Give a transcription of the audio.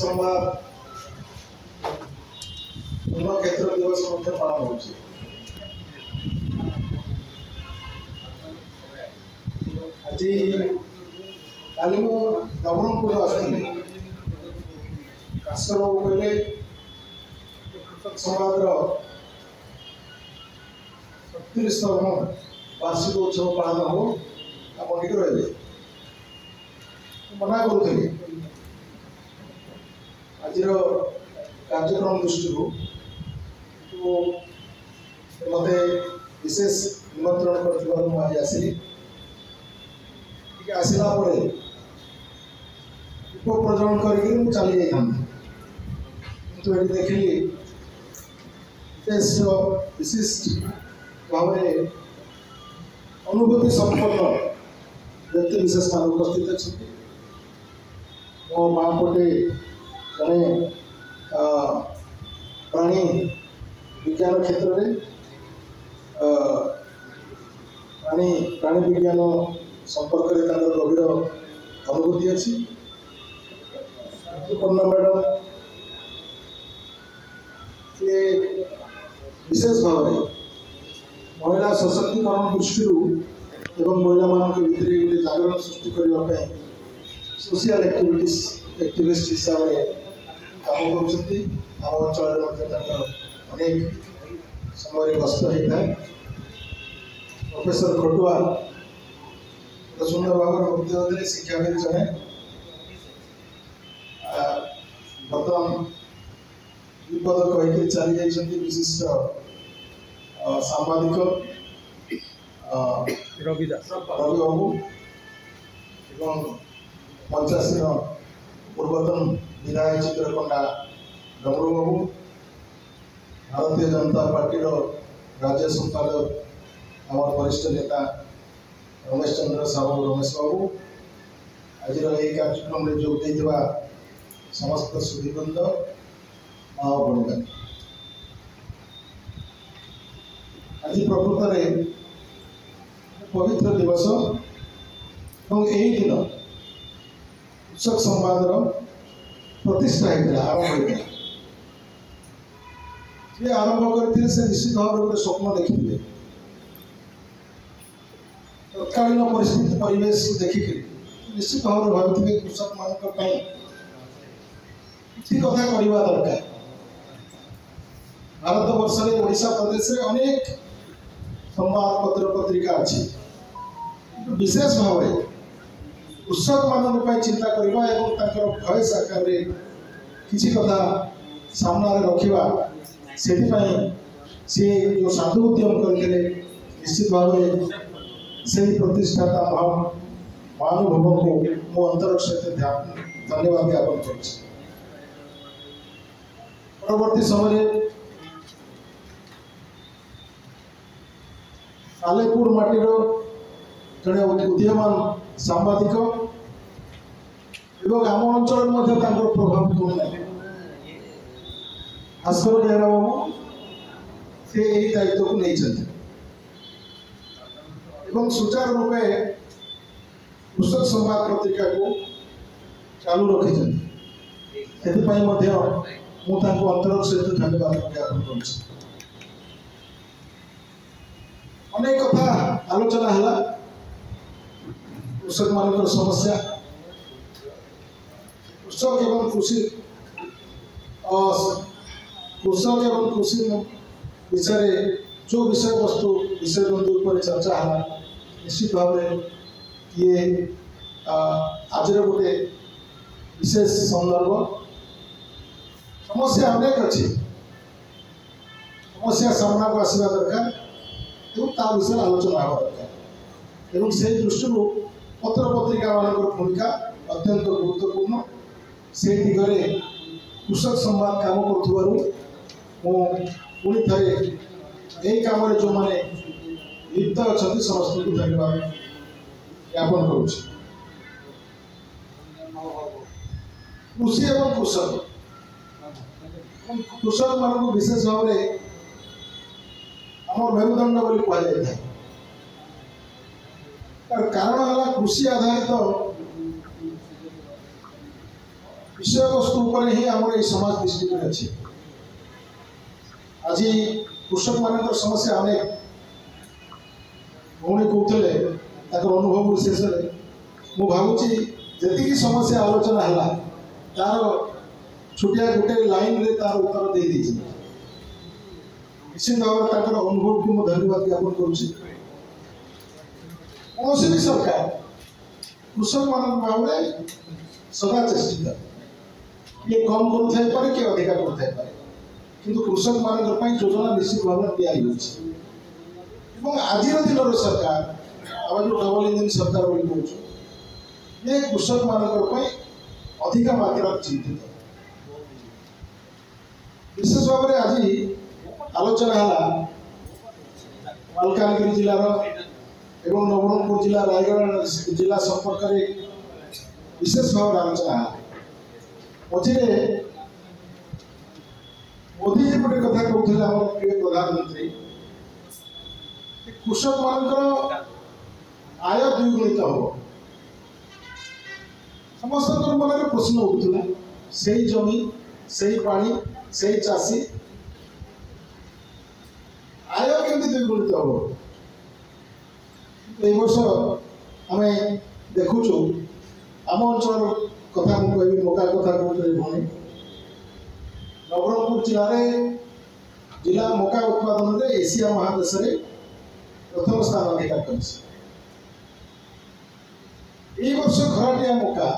संवाद क्षेत्र दिवस पालन हो आज काली नवरंगपुर आसती काशर बाबू कहले संवाद 37तम वार्षिक उत्सव पालन हो आप रहे मना करुली आज कार्यक्रम दृष्टि मत विशेष निमंत्रण कर आसली आसला उपप्रजन कर चली जाती देखिली विशिष्ट भाव में अनुभूति संपन्न व्यक्ति विशेष मान उपस्थित अच्छा मो माँ पटे जड़े प्राणी विज्ञान क्षेत्र में प्राणी विज्ञान संपर्क में गभीर अनुभूति अच्छी पूर्ण मैडम ये विशेष भाव में महिला सशक्तिकरण दृष्टि महिला मान भीतर गोटे जागरण सृष्टि करने सोशल एक्टिविस्ट हिसाब से काम कर अंचल अनेक समय गस्त होता है प्रोफेसर खटुआ सुंदर भाव में शिक्षाविद जड़े बर्तमान विपद कहीकि चली जाइए विशिष्ट सांबादिक रवि बाबू एवं 85 पूर्वतन विधायक चित्रकोंडा डमरू बाबू भारतीय जनता पार्टी राज्य संपादक आम वरिष्ठ नेता रमेश चंद्र साहू रमेश बाबू आज कार्यक्रम में जोग देवा समस्त सुधीवृंद माँ भूमिका आज प्रकृत में पवित्र दिवस और यही दिन उत्सव संवाद प्रतिष्ठा होता आरंभ होता जे आरंभ करते से निश्चित भाव में गोटे स्वप्न देखिए तत्कालीन परिस्थिति परिवेश देखिक निश्चित भाव में भावी कृषक मान किसी कथा करवा दरकार भारत वर्ष में ओडिशा प्रदेश में अनेक संवाद पत्र पत्रिका अच्छी विशेष भाव में कृषक मान चिंता करवा एवं भयस आकार किसी कथा सामने रखा से सी जो साधु उद्यम करते निश्चित भाव में से प्रतिष्ठाता भाव महानुभव को मो अंतर सहित धन्यवाद ज्ञापन कर परवर्ती समय सालेपुर माटीर जड़े उदीयमान सांबादिक एवं आम अंचल प्रभाव कम ना भास्कर बेहरा बाबू से यही दायित्व को नहीं चलते एवं सुचारू रूपे कृषक संवाद पत्रिका को चालू रखी से अंतर सहित धन्यवाद ज्ञापन कर अनेक कथा आलोचना है कृषक मान समस्या कृषक एवं कृषि विषय जो विषय वस्तु विषय बंधु पर चर्चा है निश्चित भाव में ये आज गोटे विशेष संदर्भ समस्या अनेक अच्छी समस्या सामना को आसवा दरकार और विषय आलोचना हवा दरकार एवं से दृष्टि पत्र पत्रिका मान भूमिका अत्यंत गुरुत्वपूर्ण से दिगरे कृषक संवाद काम पुणी थे यही कम जो मैंने लिप्त अच्छा समस्त को धन्यवाद ज्ञापन करुच्ची कृषि एवं कृषक मान विशेष भाव में आम मेरुदंड बोली कहुए कारण है कृषि आधारित विषय वस्तु उपर ही आम समाज दृष्टि अच्छी आज कृषक मान समस्या अनेक भौणी कहते अनुभव विशेष मु भावुची जी समस्या आलोचना है तार छुटिया गोटे लाइन रे तार उत्तर दे दी निश्चित भाव अनुभव को मुझे धन्यवाद ज्ञापन करुँची कौन भी सरकार कृषक मान भाव सदा चेष्टित ये कम करें कि अधिका करें किंतु कृषक मान योजना निश्चित भाव में आज दिन सरकार आम जो डबल इंजिन सरकार कहूँ ये कृषक मान अधिक मात्रा चिंतित विशेष भाव में आज आलोचना है मालकानगिरी जिलार एवं नवरंगपुर जिला रायगढ़ जिला संपर्क में विशेष भाव में आलोचना है मझे मोदी जी गोटे कथा कहते आम प्रिय प्रधानमंत्री कृषक मान आय द्विगुणित हो समस्त मन में प्रश्न उठूला से जमी से पानी से चाषी आय केमती द्विगुणित हो वर्ष आम देखुचु आम अंचल कथा मुझे मका कथा कहते भूमि नवरंगपुर जिला मका उत्पादन में एशिया महादेश में प्रथम स्थान अधिकार कर वर्ष खराटिया मका